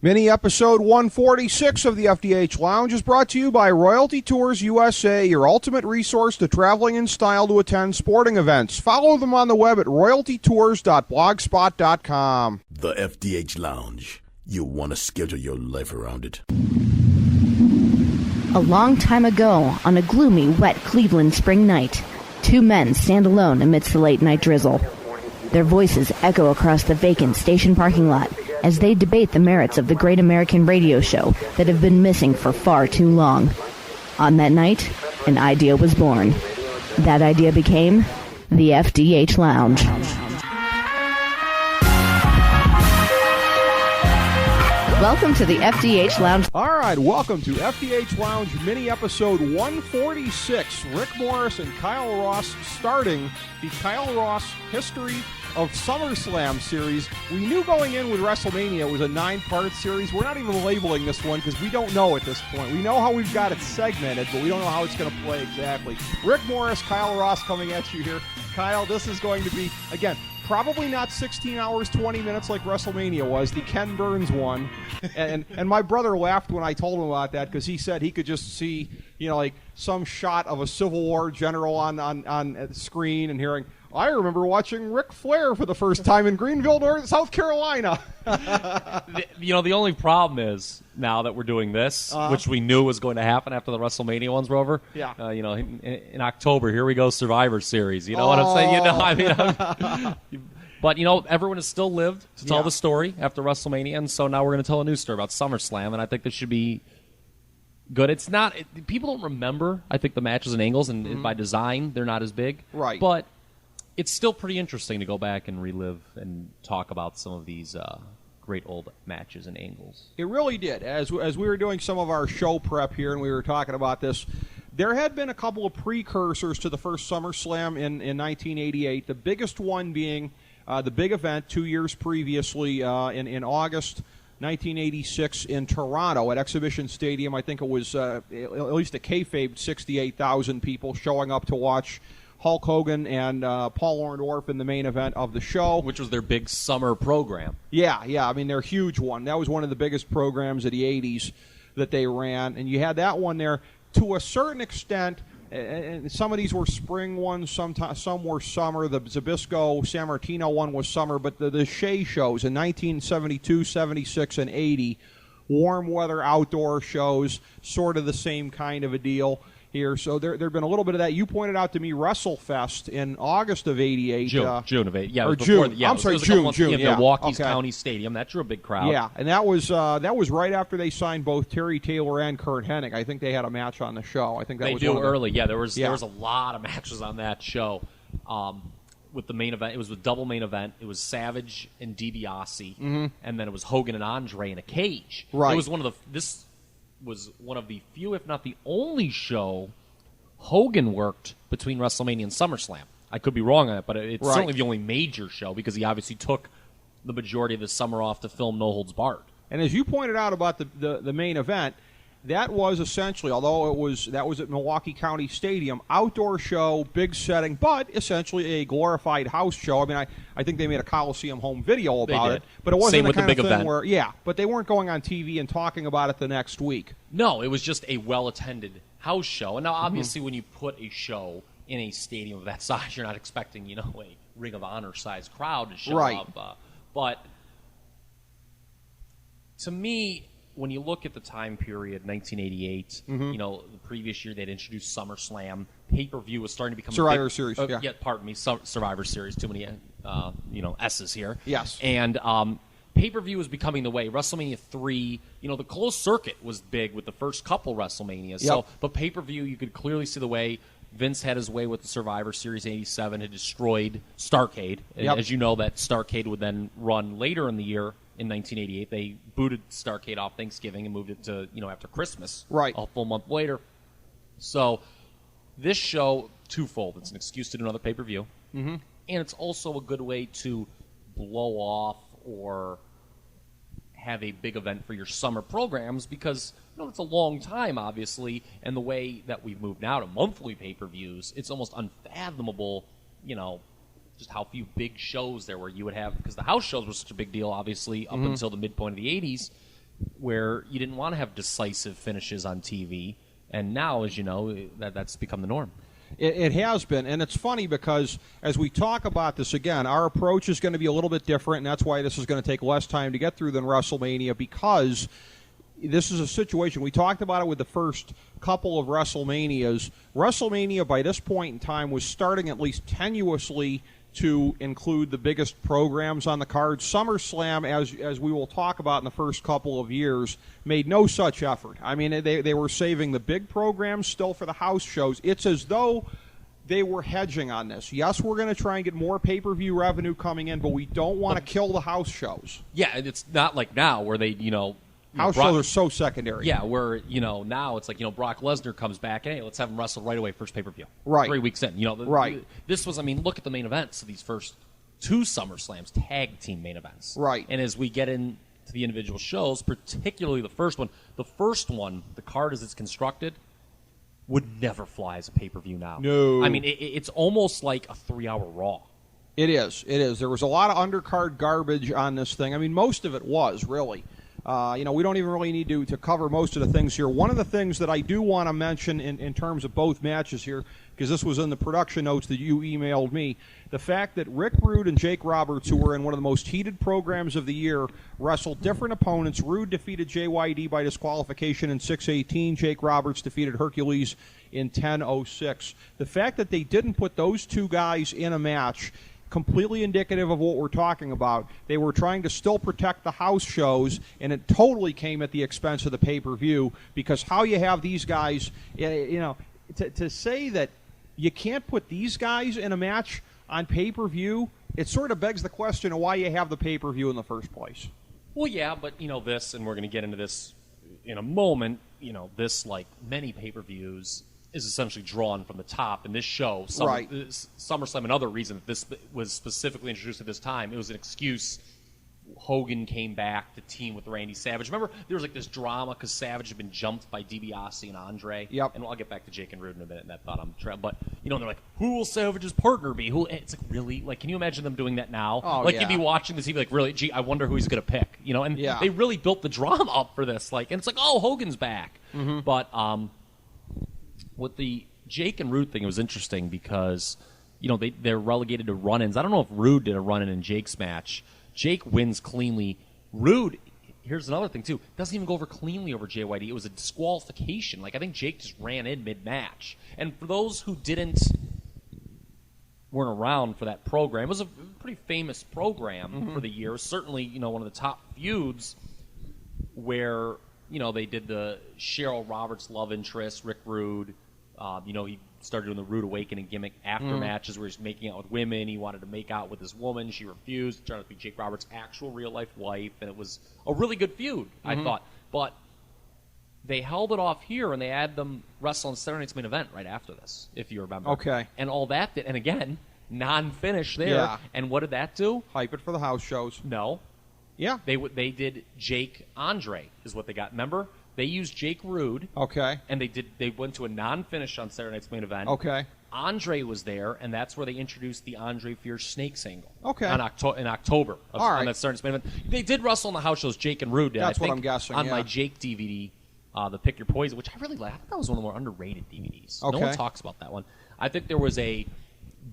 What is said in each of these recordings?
Mini episode 146 of the FDH Lounge is brought to you by Royalty Tours USA, your ultimate resource to traveling in style to attend sporting events. Follow them on the web at royaltytours.blogspot.com. The FDH Lounge. You want to schedule your life around it. A long time ago, on a gloomy, wet Cleveland spring night, two men stand alone amidst the late-night drizzle. Their voices echo across the vacant station parking lot as they debate the merits of the great American radio show that have been missing for far too long. On that night, an idea was born. That idea became the FDH Lounge. Welcome to the FDH Lounge. All right, welcome to FDH Lounge mini episode 146. Rick Morris and Kyle Ross starting the Kyle Ross History of SummerSlam series. We knew going in with WrestleMania it was a 9-part series. We're not even labeling this one because we don't know at this point. We know how we've got it segmented, but we don't know how it's going to play exactly. Rick Morris, Kyle Ross coming at you here. Kyle, this is going to be, again, probably not 16 hours, 20 minutes like WrestleMania was, the Ken Burns one. And my brother laughed when I told him about that because he said he could just see, like some shot of a Civil War general on the screen and hearing, I remember watching Ric Flair for the first time in Greenville, South Carolina. The only problem is now that we're doing this, which we knew was going to happen after the WrestleMania ones were over. Yeah. In October, here we go, Survivor Series. You know what I'm saying? But, everyone has still lived to tell the story after WrestleMania, and so now we're going to tell a new story about SummerSlam, and I think this should be good. It's not – people don't remember, I think, the matches and angles, and by design, they're not as big. Right. But it's still pretty interesting to go back and relive and talk about some of these great old matches and angles. It really did. As we were doing some of our show prep here and we were talking about this, there had been a couple of precursors to the first SummerSlam in 1988, the biggest one being the big event 2 years previously in August 1986 in Toronto at Exhibition Stadium. I think it was at least a kayfabe 68,000 people showing up to watch Hulk Hogan and Paul Orndorff in the main event of the show. Which was their big summer program. Yeah. I mean, their huge one. That was one of the biggest programs of the 80s that they ran. And you had that one there to a certain extent. And some of these were spring ones, some were summer. The Zbyszko San Martino one was summer. But the Shea shows in 1972, 76, and 80, warm weather outdoor shows, sort of the same kind of a deal here. So there had been a little bit of that. You pointed out to me WrestleFest in August of 88. June of 88. Yeah, or June. Before, I'm sorry, June. Yeah, Milwaukee's County Stadium. That drew a big crowd. Yeah, and that was right after they signed both Terry Taylor and Kurt Hennig. I think they had a match on the show. I think that they was do one early. Yeah, there was a lot of matches on that show. With the main event, it was the double main event. It was Savage and DiBiase, and then it was Hogan and Andre in a cage. Right. It was this was one of the few, if not the only show Hogan worked between WrestleMania and SummerSlam. I could be wrong on it, but it's certainly the only major show because he obviously took the majority of the summer off to film No Holds Barred. And as you pointed out about the main event, that was essentially, although that was at Milwaukee County Stadium, outdoor show, big setting, but essentially a glorified house show. I mean, I think they made a Coliseum home video about it, but it wasn't Same the with kind the of big thing event. where, but they weren't going on TV and talking about it the next week. No, it was just a well-attended house show. And now, obviously, when you put a show in a stadium of that size, you're not expecting, a Ring of Honor-sized crowd to show up. But to me, when you look at the time period, 1988, the previous year they'd introduced SummerSlam. Pay-per-view was starting to become Survivor Series. Pardon me, Survivor Series. Too many, S's here. Yes. And pay-per-view was becoming the way. WrestleMania 3, the closed circuit was big with the first couple WrestleManias. So, but pay-per-view, you could clearly see the way Vince had his way with the Survivor Series. 87 had destroyed Starrcade. As you know, that Starrcade would then run later in the year. In 1988, they booted Starrcade off Thanksgiving and moved it to, after Christmas. Right. A full month later. So this show, twofold. It's an excuse to do another pay-per-view. And it's also a good way to blow off or have a big event for your summer programs because, it's a long time, obviously. And the way that we've moved now to monthly pay-per-views, it's almost unfathomable, just how few big shows there were you would have, because the house shows were such a big deal, obviously, up until the midpoint of the 80s. where you didn't want to have decisive finishes on TV, and now, as you know, that's become the norm. It has been, and it's funny because as we talk about this again, our approach is going to be a little bit different, and that's why this is going to take less time to get through than WrestleMania, because this is a situation. We talked about it with the first couple of WrestleManias. WrestleMania, by this point in time, was starting at least tenuously to include the biggest programs on the card. SummerSlam, as we will talk about in the first couple of years, made no such effort. I mean, they were saving the big programs still for the house shows. It's as though they were hedging on this. Yes, we're going to try and get more pay-per-view revenue coming in, but we don't want to kill the house shows. Yeah, it's not like now where they, house shows are so secondary. Yeah, where, now it's like, Brock Lesnar comes back, hey, let's have him wrestle right away first pay-per-view. Right. 3 weeks in. Right. This was, look at the main events of these first 2 SummerSlams, tag team main events. Right. And as we get into the individual shows, particularly the first one, the card as it's constructed, would never fly as a pay-per-view now. No. It's almost like a 3-hour Raw. It is. There was a lot of undercard garbage on this thing. Most of it was, really. We don't even really need to cover most of the things here. One of the things that I do want to mention in terms of both matches here, because this was in the production notes that you emailed me, the fact that Rick Rude and Jake Roberts, who were in one of the most heated programs of the year, wrestled different opponents. Rude defeated JYD by disqualification in 6:18. Jake Roberts defeated Hercules in 10:06. The fact that they didn't put those two guys in a match, completely indicative of what we're talking about. They were trying to still protect the house shows, and it totally came at the expense of the pay-per-view, because how you have these guys, to say that you can't put these guys in a match on pay-per-view, it sort of begs the question of why you have the pay-per-view in the first place. Well, yeah, but, this, and we're going to get into this in a moment, this, like many pay-per-views, is essentially drawn from the top. And this show, right. SummerSlam, another reason that this was specifically introduced at this time, it was an excuse. Hogan came back to team with Randy Savage. Remember, there was like this drama because Savage had been jumped by DiBiase and Andre. Yep. And I'll get back to Jake and Rude in a minute and that thought I'm but they're like, who will Savage's partner be? It's like, really? Like, can you imagine them doing that now? Oh, like, yeah. You'd be watching this, you'd be like, really? Gee, I wonder who he's going to pick. And yeah. They really built the drama up for this. Like, and it's like, oh, Hogan's back. Mm-hmm. But with the Jake and Rude thing, it was interesting because, they're relegated to run-ins. I don't know if Rude did a run-in in Jake's match. Jake wins cleanly. Rude, here's another thing, too, doesn't even go over cleanly over JYD. It was a disqualification. Like, I think Jake just ran in mid-match. And for those who weren't around for that program, it was a pretty famous program for the year. Certainly, one of the top feuds where, they did the Cheryl Roberts love interest, Rick Rude. He started doing the Rude Awakening gimmick after matches where he's making out with women. He wanted to make out with this woman. She refused. Turned out to be Jake Roberts' actual real-life wife, and it was a really good feud, I thought. But they held it off here, and they had them wrestle in Saturday Night's Main Event right after this, if you remember. Okay. And all that did, and again, non-finish there. Yeah. And what did that do? Hype it for the house shows. No. Yeah. They did Jake Andre is what they got. Remember? They used Jake Rude. Okay. And they went to a non-finish on Saturday Night's Main Event. Okay. Andre was there, and that's where they introduced the Andre Fierce Snakes angle. Okay. In October. All right. On that Saturday Night's Main Event. They did wrestle on the house shows, Jake and Rude did. That's I think, what I'm guessing, on yeah. my Jake DVD, the Pick Your Poison, which I really like. I think that was one of the more underrated DVDs. Okay. No one talks about that one. I think there was a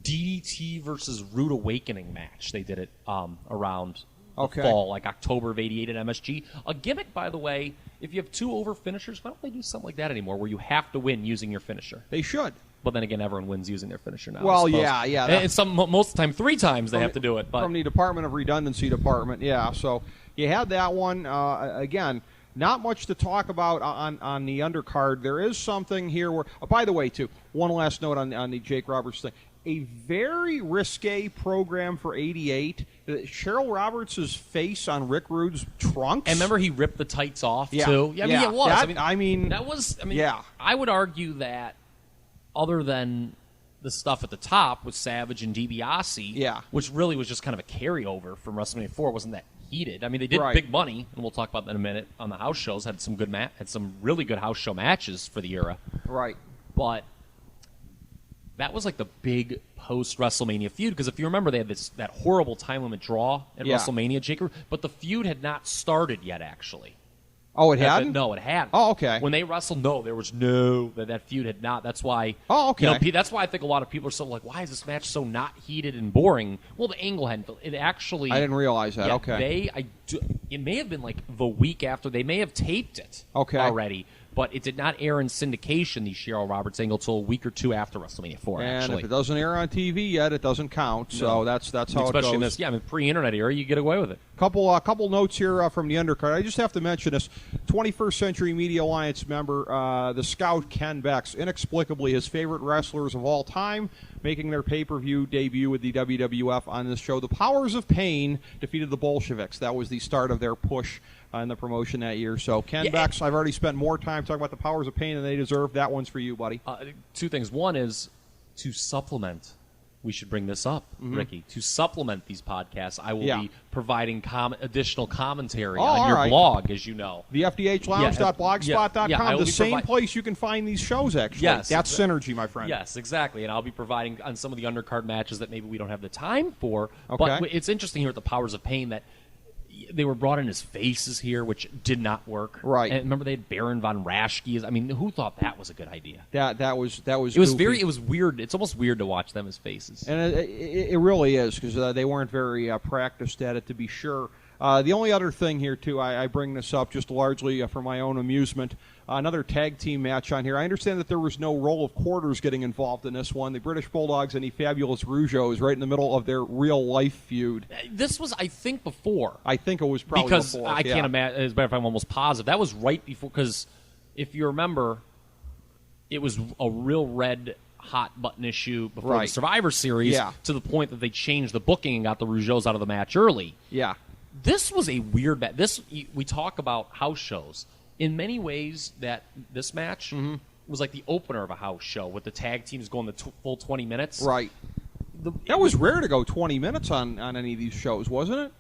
DDT versus Rude Awakening match. They did it around the fall, like October of '88 at MSG. A gimmick, by the way, if you have 2 over finishers, why don't they do something like that anymore, where you have to win using your finisher? They should. But then again, everyone wins using their finisher now. Well, yeah. And most of the time, 3 times they have to do it. But from the Department of Redundancy department, yeah. So you had that one. Again, not much to talk about on the undercard. There is something here where, by the way, too, one last note on the Jake Roberts thing. A very risque program for '88. Cheryl Roberts' face on Rick Rude's trunks. And remember, he ripped the tights off, yeah. too? Yeah, it was. Yeah. I would argue that other than the stuff at the top with Savage and DiBiase, yeah. which really was just kind of a carryover from WrestleMania 4, it wasn't that heated. I mean, they did right. big money, and we'll talk about that in a minute, on the house shows. Had some really good house show matches for the era. Right. But that was like the big post-WrestleMania feud, because if you remember, they had that horrible time limit draw at WrestleMania, Jake, but the feud had not started yet, actually. Oh, it hadn't? No, it hadn't. Oh, okay. When they wrestled, no, there was no that feud had not. That's why. Oh, okay. That's why I think a lot of people are so like, why is this match so not heated and boring? Well, the angle hadn't. It actually. I didn't realize that. Yeah, Okay. It may have been like the week after. They may have taped it. Okay. Already. But it did not air in syndication, the Cheryl Roberts angle, until a week or two after WrestleMania 4, and actually. if it doesn't air on TV yet, it doesn't count. So that's how Especially it goes. in this, pre-internet era, you get away with it. Couple notes here from the undercard. I just have to mention this 21st Century Media Alliance member, the Scout Ken Bex, inexplicably his favorite wrestlers of all time, making their pay-per-view debut with the WWF on this show. The Powers of Pain defeated the Bolsheviks. That was the start of their push in the promotion that year. So Ken Bex, I've already spent more time talking about the Powers of Pain than they deserve. That one's for you, buddy. Two things. One is to supplement. We should bring this up, Ricky. To supplement these podcasts, I will be providing additional commentary on your blog, as you know. The FDHLounge.blogspot.com, the same place you can find these shows, actually. Yes. That's synergy, my friend. Yes, exactly. And I'll be providing on some of the undercard matches that maybe we don't have the time for. Okay. But it's interesting here at the Powers of Pain that they were brought in as faces here, which did not work. Right. And remember they had Baron von Raschke. I mean, who thought that was a good idea? That was. It was goofy. It was weird. It's almost weird to watch them as faces. And it really is, because they weren't very practiced at it, to be sure. The only other thing here, too, I bring this up just largely for my own amusement. Another tag team match on here. I understand that there was no roll of quarters getting involved in this one. The British Bulldogs and the Fabulous Rougeaus right in the middle of their real-life feud. This was, I think, before. I think it was probably because before. I can't imagine. As a matter of fact, I'm almost positive. That was right before, because if you remember, it was a real red hot-button issue before the Survivor Series to the point that they changed the booking and got the Rougeaus out of the match early. Yeah. This was a weird match. We talk about house shows. In many ways, this match was like the opener of a house show with the tag teams going the full 20 minutes. Right. That was rare to go 20 minutes on any of these shows, wasn't it?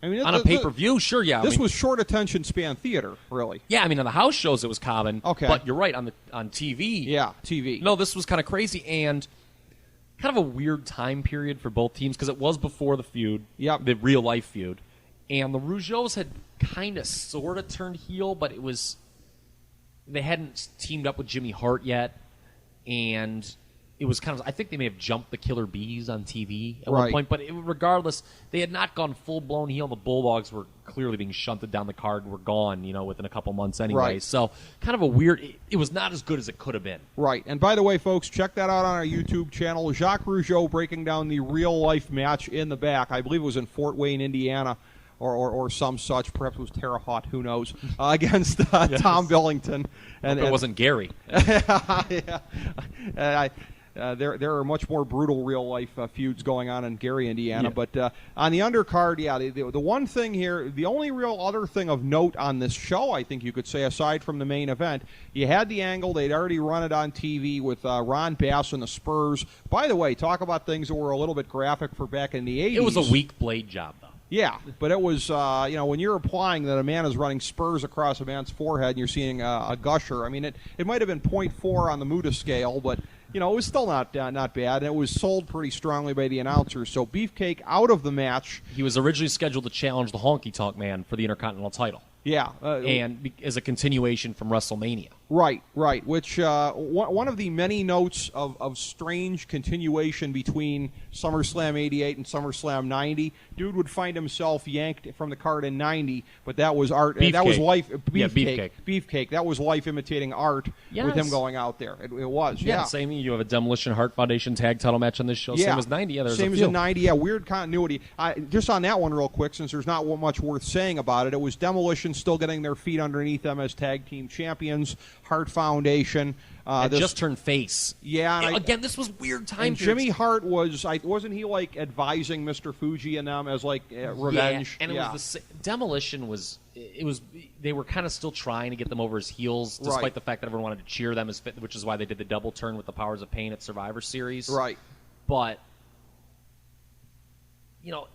I mean, on a pay-per-view, sure, yeah. This was short attention span theater, really. Yeah, I mean, on the house shows it was common. Okay. But you're right, on TV. Yeah, TV. No, this was kind of crazy and kind of a weird time period for both teams because it was before the feud, the real-life feud. And the Rougeaus had kind of sort of turned heel, but they hadn't teamed up with Jimmy Hart yet. And it was kind of, I think they may have jumped the Killer Bees on TV at one point. But regardless, they had not gone full-blown heel. The Bulldogs were clearly being shunted down the card and were gone, within a couple months anyway. Right. So kind of a weird, it was not as good as it could have been. Right. And by the way, folks, check that out on our YouTube channel. Jacques Rougeau breaking down the real-life match in the back. I believe it was in Fort Wayne, Indiana. Or some such, perhaps it was Terre Haute, who knows, against Tom Billington. And it wasn't Gary. There are much more brutal real-life feuds going on in Gary, Indiana. Yeah. But on the undercard, the one thing here, the only real other thing of note on this show, I think you could say, aside from the main event, you had the angle. They'd already run it on TV with Ron Bass and the Spurs. By the way, talk about things that were a little bit graphic for back in the 80s. It was a weak blade job, though. Yeah, but it was, when you're implying that a man is running spurs across a man's forehead and you're seeing a gusher, I mean, it might have been 0.4 on the Muda scale, but, it was still not bad, and it was sold pretty strongly by the announcers. So Beefcake out of the match. He was originally scheduled to challenge the Honky Tonk Man for the Intercontinental title. Yeah. And as a continuation from WrestleMania. Right, which one of the many notes of strange continuation between SummerSlam 88 and SummerSlam 90, dude would find himself yanked from the card in 90, but that was art. That was life. Beefcake. That was life imitating art with him going out there. It was, yeah. Same, you have a Demolition Heart Foundation tag title match on this show. Same as 90. Yeah, same as in 90. Yeah, weird continuity. Just on that one real quick, since there's not much worth saying about it, it was Demolition still getting their feet underneath them as tag team champions. Hart Foundation. Just turned face. Yeah. Again, this was weird time. Jimmy Hart wasn't he like advising Mr. Fuji and them as like revenge? Yeah, and it was Demolition was. It was they were kind of still trying to get them over as heels, despite the fact that everyone wanted to cheer them as fit, which is why they did the double turn with the Powers of Pain at Survivor Series. Right. But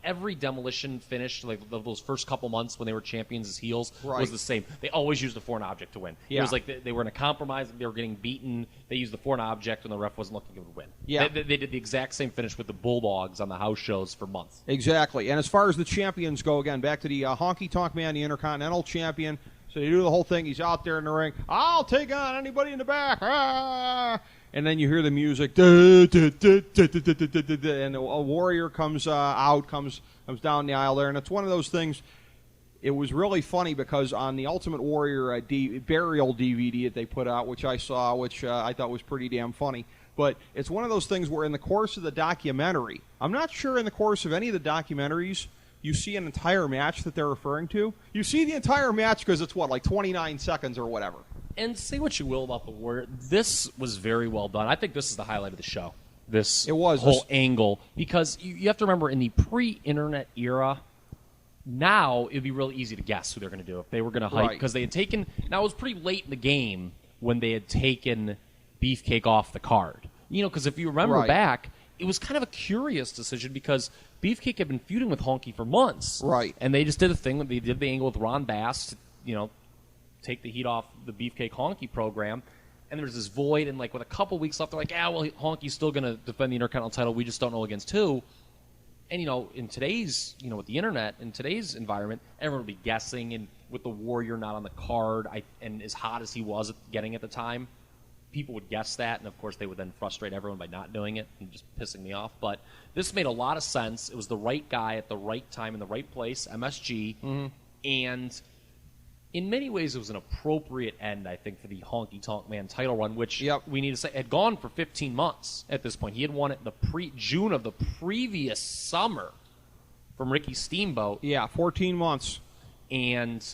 every Demolition finish, like those first couple months when they were champions as heels, was the same. They always used a foreign object to win. Yeah. It was like they were in a compromise, they were getting beaten, they used the foreign object, and the ref wasn't looking to win. Yeah. They did the exact same finish with the Bulldogs on the house shows for months. Exactly. And as far as the champions go, again, back to the Honky Tonk Man, the Intercontinental Champion, So you do the whole thing. He's out there in the ring. I'll take on anybody in the back. Ah! And then you hear the music. And a warrior comes out, comes down the aisle there. And it's one of those things. It was really funny because on the Ultimate Warrior burial DVD that they put out, which I saw, which I thought was pretty damn funny. But it's one of those things where in the course of the documentary, I'm not sure in the course of any of the documentaries, you see an entire match that they're referring to. You see the entire match because it's, like 29 seconds or whatever. And say what you will about the Warrior, this was very well done. I think this is the highlight of the show. This whole angle. Because you have to remember, in the pre-internet era, now it would be really easy to guess who they're going to do if they were going to hype. Because they had taken, now it was pretty late in the game when they had taken Beefcake off the card. Because if you remember back, it was kind of a curious decision because Beefcake had been feuding with Honky for months. Right. And they just did a thing, they did the angle with Ron Bass to, take the heat off the Beefcake Honky program. And there's this void, and with a couple weeks left, they're like, Honky's still going to defend the Intercontinental title. We just don't know against who. And, in today's, with the internet, in today's environment, everyone would be guessing. And with the Warrior not on the card, and as hot as he was getting at the time, people would guess that. And, of course, they would then frustrate everyone by not doing it and just pissing me off. But this made a lot of sense. It was the right guy at the right time in the right place, MSG. Mm-hmm. And in many ways, it was an appropriate end, I think, for the Honky Tonk Man title run, which we need to say had gone for 15 months at this point. He had won it in June of the previous summer from Ricky Steamboat. Yeah, 14 months. And,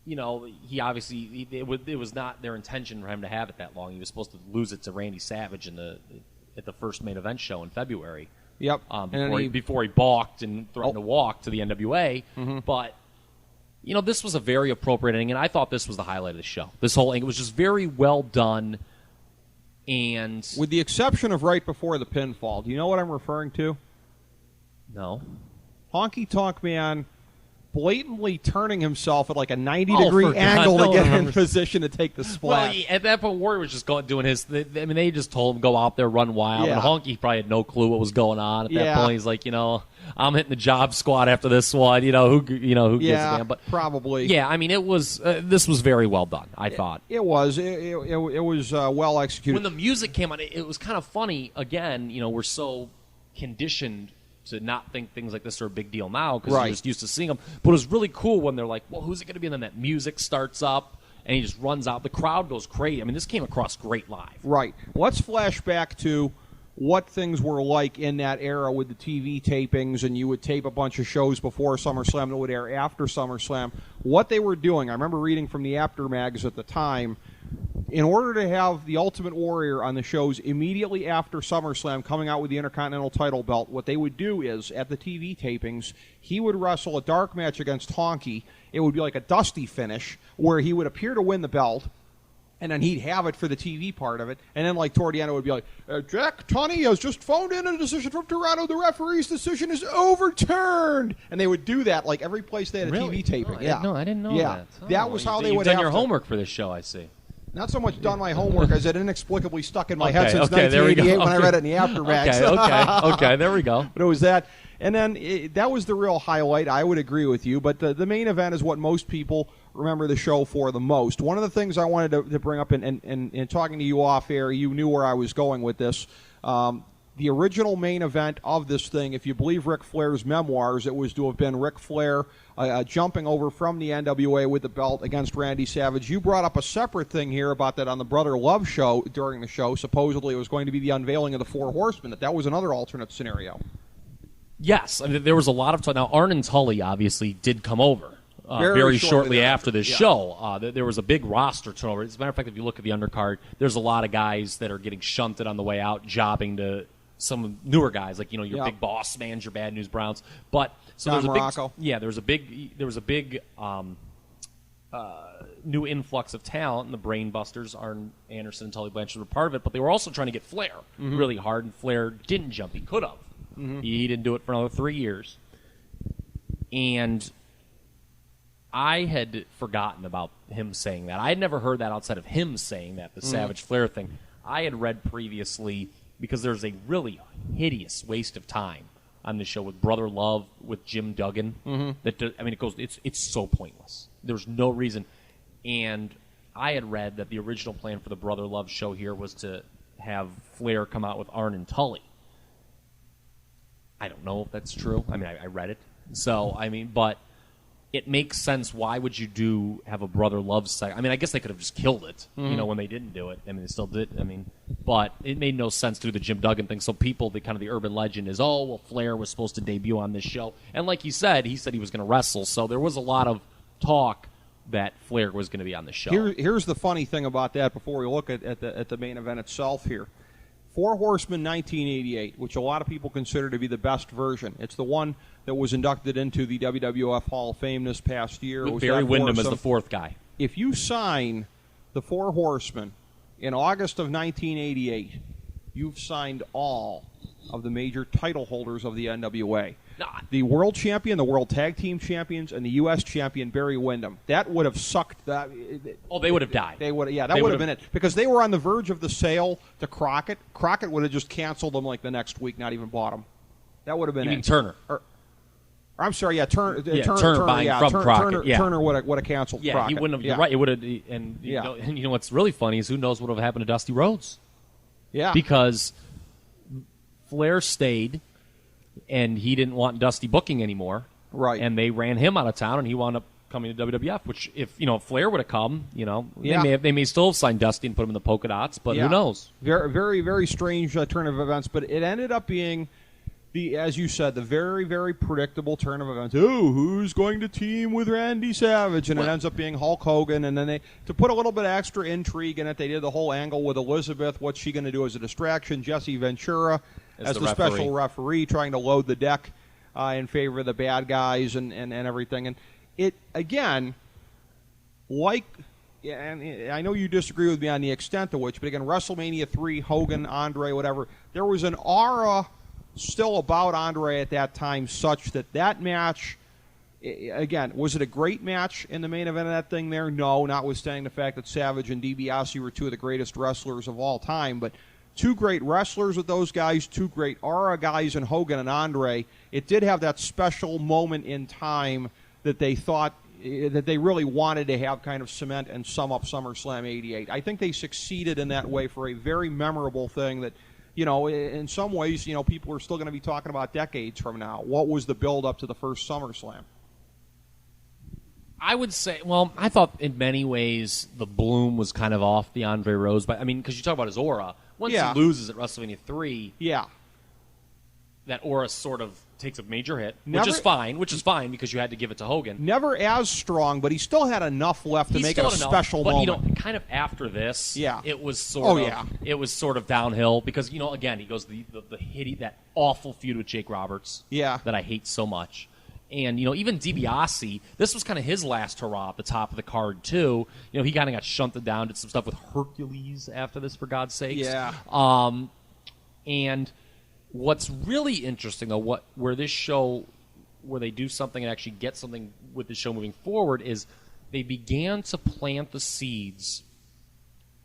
he obviously, it was not their intention for him to have it that long. He was supposed to lose it to Randy Savage at the first main event show in February. Yep. Before he balked and threatened to walk to the NWA. Mm-hmm. But this was a very appropriate ending, and I thought this was the highlight of the show. This whole thing was just very well done. And with the exception of right before the pinfall, do you know what I'm referring to? No. Honky Tonk Man blatantly turning himself at a 90-degree angle to get in position to take the splash. Well, at that point, Warrior was just doing his. They just told him go out there, run wild. Yeah. And Honky probably had no clue what was going on at that point. He's like, I'm hitting the job squad after this one. Who gives a damn? But probably. Yeah, it was. This was very well done. I thought it was. It was well executed. When the music came on, it was kind of funny. Again, we're so conditioned to not think things like this are a big deal now because you're just used to seeing them. But it was really cool when they're like, well, who's it going to be? And then that music starts up, and he just runs out. The crowd goes crazy. This came across great live. Right. Let's flash back to what things were like in that era with the TV tapings, and you would tape a bunch of shows before SummerSlam that would air after SummerSlam. What they were doing, I remember reading from the After Mags at the time, in order to have the Ultimate Warrior on the shows immediately after SummerSlam coming out with the Intercontinental title belt, what they would do is, at the TV tapings, he would wrestle a dark match against Honky. It would be like a dusty finish, where he would appear to win the belt, and then he'd have it for the TV part of it. And then, toward the end, it would be like, Jack Tunney has just phoned in a decision from Toronto. The referee's decision is overturned. And they would do that, every place they had a TV taping. I didn't know that. That was how they would have done your homework for this show, I see. Not so much done my homework as it inexplicably stuck in my head since 1988 when I read it in the Aftermath. Okay, there we go. But it was that. And then that was the real highlight. I would agree with you. But the main event is what most people remember the show for the most. One of the things I wanted to bring up in talking to you off air, you knew where I was going with this. The original main event of this thing, if you believe Ric Flair's memoirs, it was to have been Ric Flair jumping over from the NWA with the belt against Randy Savage. You brought up a separate thing here about that on the Brother Love show during the show. Supposedly it was going to be the unveiling of the Four Horsemen, that was another alternate scenario. Yes, there was a lot of talk. Now, Arn Tully obviously did come over very shortly after this show. There was a big roster turnover. As a matter of fact, if you look at the undercard, there's a lot of guys that are getting shunted on the way out, jobbing to some newer guys, like your Big Boss Mans, your Bad News Browns. But so Don Morocco. There was a big new influx of talent, and the Brainbusters, Arn Anderson and Tully Blanchard were part of it. But they were also trying to get Flair really hard, and Flair didn't jump. He could have. Mm-hmm. He didn't do it for another 3 years, and I had forgotten about him saying that. I had never heard that outside of him saying that, the Savage Flair thing. I had read previously, because there's a really hideous waste of time on this show with Brother Love, with Jim Duggan. It's so pointless. There's no reason. And I had read that the original plan for the Brother Love show here was to have Flair come out with Arn and Tully. I don't know if that's true. I mean, I read it. So, but it makes sense. Why would you have a Brother Love segment? I mean, I guess they could have just killed it, when they didn't do it. I mean, they still did. But it made no sense to do the Jim Duggan thing. So the urban legend is, Flair was supposed to debut on this show. And like he said he was going to wrestle. So there was a lot of talk that Flair was going to be on the show. Here's the funny thing about that before we look at the main event itself here. Four Horsemen 1988, which a lot of people consider to be the best version. It's the one that was inducted into the WWF Hall of Fame this past year. With Barry Windham as the fourth guy. If you sign the Four Horsemen in August of 1988, you've signed all of the major title holders of the NWA. The world champion, the world tag team champions, and the U.S. champion, Barry Windham. That would have sucked. They would have died. That would have been it. Because they were on the verge of the sale to Crockett. Crockett would have just canceled them like the next week, not even bought them. That would have been it. You mean Turner? I'm sorry, Turner buying from Crockett. Turner would have canceled Crockett. He wouldn't have. You're right. It would have. And you know what's really funny is who knows what would have happened to Dusty Rhodes? Yeah. Because Flair stayed. And he didn't want Dusty booking anymore. Right. And they ran him out of town, and he wound up coming to WWF, which if Flair would have come, they may still have signed Dusty and put him in the polka dots, but who knows? Very, very, very strange turn of events, but it ended up being, as you said, the very, very predictable turn of events. Oh, who's going to team with Randy Savage? And it ends up being Hulk Hogan, and then to put a little bit of extra intrigue in it, they did the whole angle with Elizabeth, what's she going to do as a distraction, Jesse Ventura as the special referee trying to load the deck in favor of the bad guys and everything. And it, again, and I know you disagree with me on the extent of which, but again, WrestleMania 3, Hogan, Andre, whatever, there was an aura still about Andre at that time such that match, again, was it a great match in the main event of that thing there? No, notwithstanding the fact that Savage and DiBiase were two of the greatest wrestlers of all time, but two great wrestlers with those guys, two great aura guys in Hogan and Andre. It did have that special moment in time that they thought that they really wanted to have kind of cement and sum up SummerSlam 88. I think they succeeded in that way for a very memorable thing that, in some ways, people are still going to be talking about decades from now. What was the build-up to the first SummerSlam? I would say, I thought in many ways the bloom was kind of off the Andre Rose, but because you talk about his aura. Once he loses at WrestleMania 3, that aura sort of takes a major hit, which is fine because you had to give it to Hogan. Never as strong, but he still had enough left to make it a special moment. But kind of after this, it was sort of downhill because again he goes that awful feud with Jake Roberts, that I hate so much. And, even DiBiase, this was kind of his last hurrah at the top of the card, too. He kind of got shunted down, did some stuff with Hercules after this, for God's sakes. Yeah. And what's really interesting, though, where they do something and actually get something with the show moving forward, is they began to plant the seeds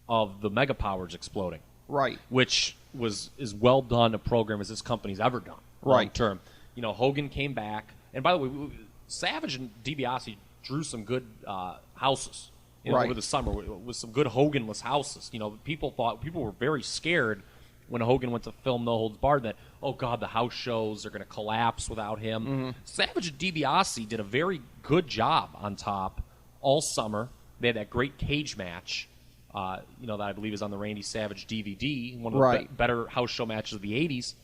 of the Mega Powers exploding. Right. Which is well done a program as this company's ever done. Long term. Hogan came back. And by the way, Savage and DiBiase drew some good houses over the summer with some good Hoganless houses. People were very scared when Hogan went to film No Holds Barred that, oh God, the house shows are going to collapse without him. Mm-hmm. Savage and DiBiase did a very good job on top all summer. They had that great cage match, that I believe is on the Randy Savage DVD, one of the better house show matches of the 80s.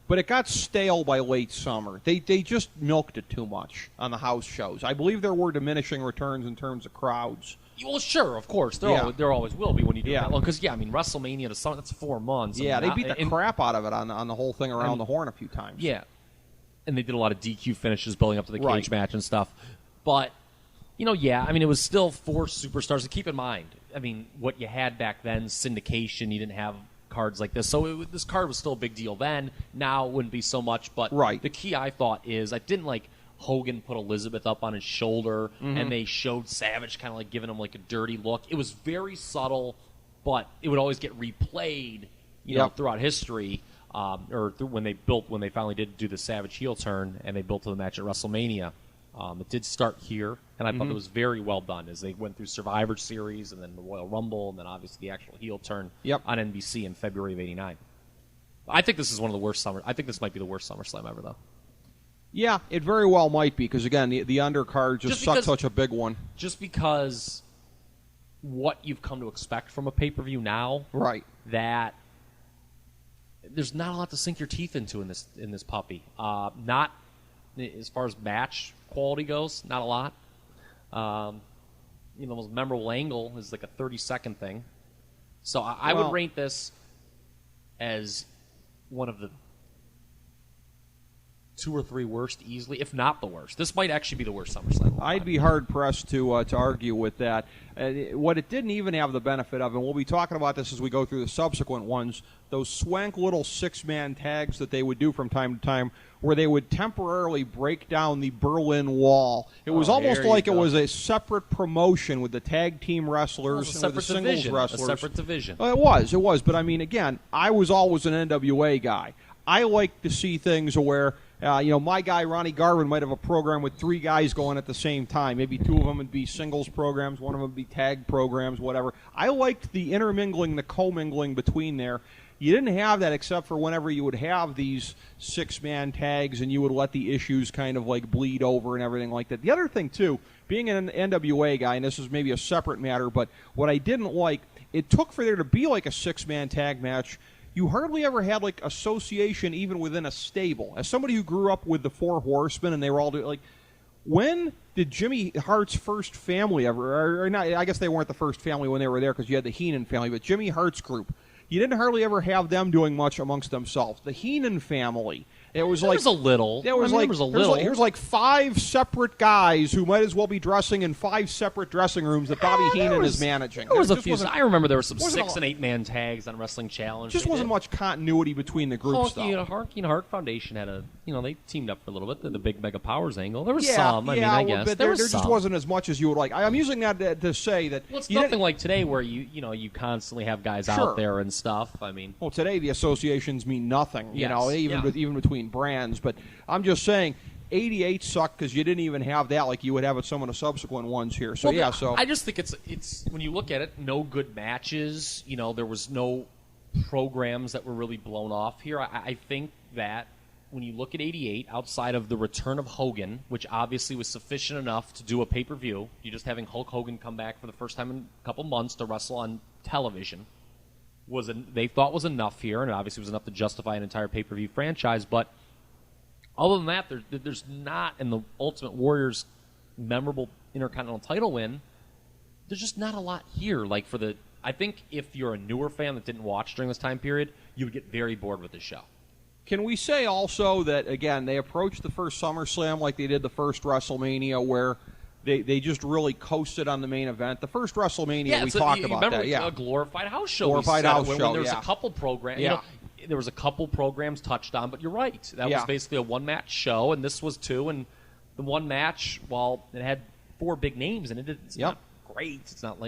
But it got stale by late summer. They just milked it too much on the house shows. I believe there were diminishing returns in terms of crowds. Well, sure, of course. There always will be when you do that long. Because, WrestleMania to summer, that's 4 months. Yeah, they beat the crap out of it on the whole thing around the horn a few times. Yeah. And they did a lot of DQ finishes building up to the cage match and stuff. But, it was still 4 superstars. And keep in mind, what you had back then, syndication, you didn't have cards like this. So this card was still a big deal then. Now it wouldn't be so much. But the key, I thought, is I didn't like Hogan put Elizabeth up on his shoulder and they showed Savage kind of like giving him like a dirty look. It was very subtle, but it would always get replayed, throughout history. when they finally did do the Savage heel turn and they built to the match at WrestleMania. It did start here, and I thought it was very well done as they went through Survivor Series and then the Royal Rumble and then obviously the actual heel turn on NBC in February of '89. I think this is one of the worst I think this might be the worst SummerSlam ever, though. Yeah, it very well might be because again, the undercard just sucked such a big one. Just because what you've come to expect from a pay-per-view now, right? That there's not a lot to sink your teeth into in this puppy. Not as far as match quality goes, not a lot. The most memorable angle is like a 30-second thing. So I would rate this as one of the 2 or 3 worst easily, if not the worst. This might actually be the worst SummerSlam. I'd be hard-pressed to argue with that. What it didn't even have the benefit of, and we'll be talking about this as we go through the subsequent ones, those swank little 6-man tags that they would do from time to time where they would temporarily break down the Berlin Wall. It was almost like it was a separate promotion with the tag team wrestlers and with the singles wrestlers. A separate division. Well, it was. But, I mean, again, I was always an NWA guy. I like to see things where, my guy Ronnie Garvin might have a program with 3 guys going at the same time. Maybe 2 of them would be singles programs, 1 of them would be tag programs, whatever. I liked the intermingling, the commingling between there. You didn't have that except for whenever you would have these 6-man tags and you would let the issues kind of like bleed over and everything like that. The other thing, too, being an NWA guy, and this is maybe a separate matter, but what I didn't like, it took for there to be like a 6-man tag match. You hardly ever had, like, association even within a stable. As somebody who grew up with the 4 Horsemen and they were all like, when did Jimmy Hart's first family ever, or not, I guess they weren't the first family when they were there because you had the Heenan family, but Jimmy Hart's group, you didn't hardly ever have them doing much amongst themselves. The Heenan family. There was a little. There was a little. Here's like 5 separate guys who might as well be dressing in 5 separate dressing rooms that Bobby Heenan is managing. There was a few. I remember there were some 6- and 8-man tags on Wrestling Challenge. Just wasn't much continuity between the groups, though. Hart Foundation had they teamed up for a little bit. The big Mega Powers angle. There was some. I guess but there just wasn't as much as you would like. I'm using that to say that. Well, it's nothing like today where you constantly have guys out there and stuff. I mean, well, today the associations mean nothing. Even between brands, but. I'm just saying, 88 sucked because you didn't even have that like you would have at some of the subsequent ones here. So, I just think it's when you look at it, no good matches. There was no programs that were really blown off here. I think that when you look at 88, outside of the return of Hogan, which obviously was sufficient enough to do a pay-per-view, you just having Hulk Hogan come back for the first time in a couple months to wrestle on television, they thought was enough here, and it obviously was enough to justify an entire pay-per-view franchise, but other than that, there's not, in the Ultimate Warrior's memorable Intercontinental title win, there's just not a lot here. I think if you're a newer fan that didn't watch during this time period, you would get very bored with this show. Can we say also that, again, they approached the first SummerSlam like they did the first WrestleMania, where they just really coasted on the main event? The first WrestleMania, we talked about that. A glorified house show. Glorified house show, when there was a couple programs. There was a couple programs touched on, but you're right. That was basically a one-match show, and this was 2. And the one match, while it had 4 big names, and it's not great. It's not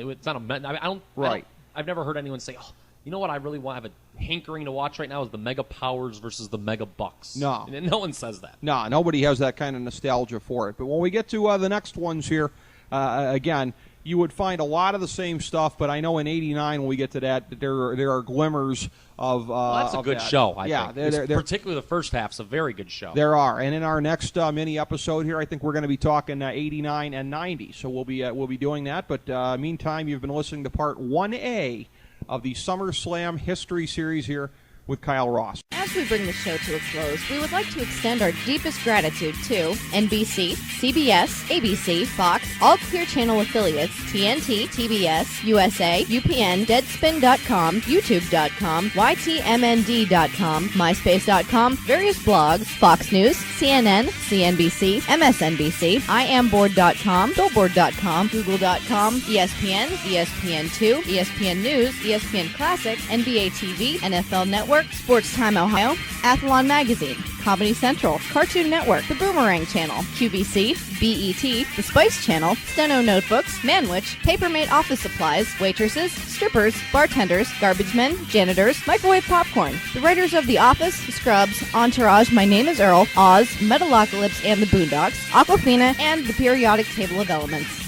I've never heard anyone say, "Oh, you know what? I really want to have a hankering to watch right now is the Mega Powers versus the Mega Bucks." No one says that. No, nobody has that kind of nostalgia for it. But when we get to the next ones here, again, you would find a lot of the same stuff, but I know in '89 when we get to that, there are glimmers of. That's a good show. I think. They're, particularly the first half's a very good show. There are, and in our next mini episode here, I think we're going to be talking '89 and '90. So we'll be doing that. But meantime, you've been listening to Part 1A of the SummerSlam History Series here with Kyle Ross. As we bring the show to a close, we would like to extend our deepest gratitude to NBC, CBS, ABC, Fox, all Clear Channel affiliates, TNT, TBS, USA, UPN, Deadspin.com, YouTube.com, YTMND.com, MySpace.com, various blogs, Fox News, CNN, CNBC, MSNBC, IamBoard.com, Billboard.com, Google.com, ESPN, ESPN2, ESPN News, ESPN Classic, NBA TV, NFL Network, Sports Time Ohio, Ohio, Athlon Magazine, Comedy Central, Cartoon Network, The Boomerang Channel, QVC, BET, The Spice Channel, Steno Notebooks, Manwich, Papermate Office Supplies, waitresses, strippers, bartenders, garbage men, janitors, microwave popcorn, the writers of The Office, Scrubs, Entourage, My Name is Earl, Oz, Metalocalypse and the Boondocks, Aquafina, and the periodic table of elements.